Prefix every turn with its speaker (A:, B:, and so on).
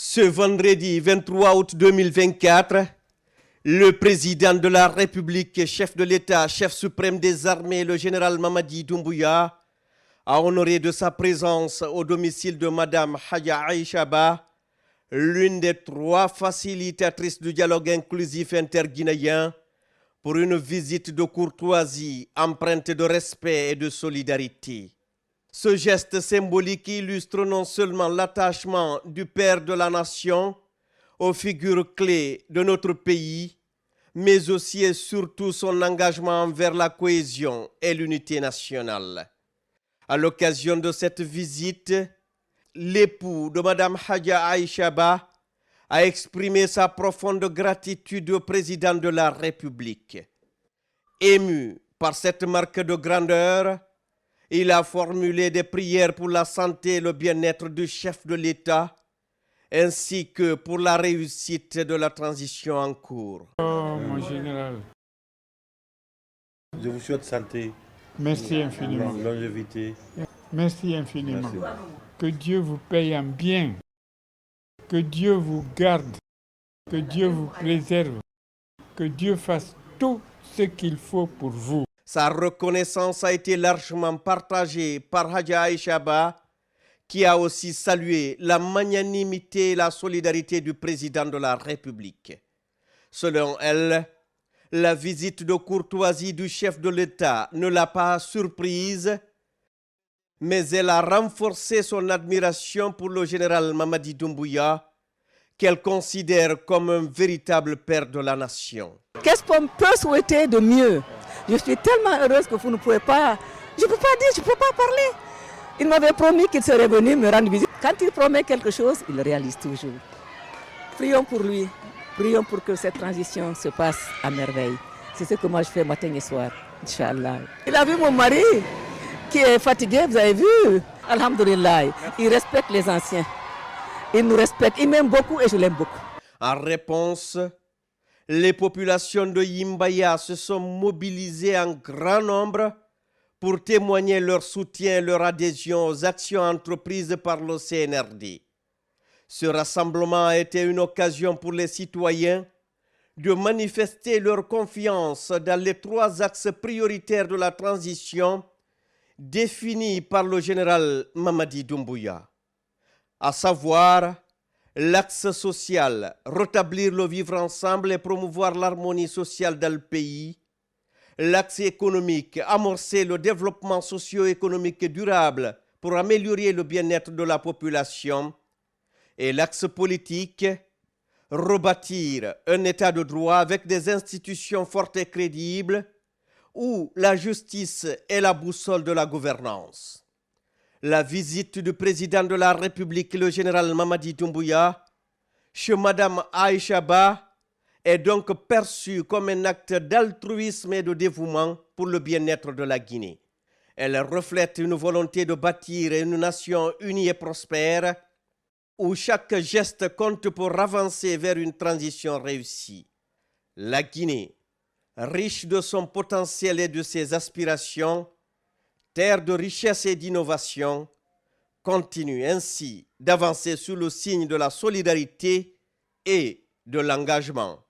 A: Ce vendredi 23 août 2024, le président de la République, chef de l'État, chef suprême des armées, le général Mamadi Doumbouya, a honoré de sa présence au domicile de Madame Hadja Aïcha Ba, l'une des 3 facilitatrices du dialogue inclusif interguinéen, pour une visite de courtoisie empreinte de respect et de solidarité. Ce geste symbolique illustre non seulement l'attachement du père de la nation aux figures clés de notre pays, mais aussi et surtout son engagement envers la cohésion et l'unité nationale. À l'occasion de cette visite, l'époux de Mme Hadja Aïcha Ba a exprimé sa profonde gratitude au président de la République. Ému par cette marque de grandeur, il a formulé des prières pour la santé et le bien-être du chef de l'État, ainsi que pour la réussite de la transition en cours.
B: Oh, mon général.
C: Je vous souhaite santé.
B: Merci infiniment.
C: Longévité.
B: Merci infiniment.
C: Merci.
B: Que Dieu vous paye en bien. Que Dieu vous garde. Que Dieu vous préserve. Que Dieu fasse tout ce qu'il faut pour vous.
A: Sa reconnaissance a été largement partagée par Hadja Aïcha Ba, qui a aussi salué la magnanimité et la solidarité du président de la République. Selon elle, la visite de courtoisie du chef de l'État ne l'a pas surprise, mais elle a renforcé son admiration pour le général Mamadi Doumbouya, qu'elle considère comme un véritable père de la nation.
D: Qu'est-ce qu'on peut souhaiter de mieux? Je suis tellement heureuse que vous ne pouvez pas... Je ne peux pas dire, je ne peux pas parler. Il m'avait promis qu'il serait venu me rendre visite. Quand il promet quelque chose, il le réalise toujours. Prions pour lui. Prions pour que cette transition se passe à merveille. C'est ce que moi je fais matin et soir, Inch'Allah. Il a vu mon mari qui est fatigué, vous avez vu? Alhamdulillah, il respecte les anciens. Il nous respecte, il m'aime beaucoup et je l'aime beaucoup.
A: En réponse, les populations de Yimbaya se sont mobilisées en grand nombre pour témoigner leur soutien et leur adhésion aux actions entreprises par le CNRD. Ce rassemblement a été une occasion pour les citoyens de manifester leur confiance dans les 3 axes prioritaires de la transition définis par le général Mamadi Doumbouya, à savoir l'axe social, rétablir le vivre ensemble et promouvoir l'harmonie sociale dans le pays, l'axe économique, amorcer le développement socio-économique durable pour améliorer le bien-être de la population, et l'axe politique, rebâtir un état de droit avec des institutions fortes et crédibles où la justice est la boussole de la gouvernance. La visite du président de la République, le général Mamadi Doumbouya, chez Madame Aïcha Ba, est donc perçue comme un acte d'altruisme et de dévouement pour le bien-être de la Guinée. Elle reflète une volonté de bâtir une nation unie et prospère, où chaque geste compte pour avancer vers une transition réussie. La Guinée, riche de son potentiel et de ses aspirations, terre de richesse et d'innovation, continue ainsi d'avancer sous le signe de la solidarité et de l'engagement.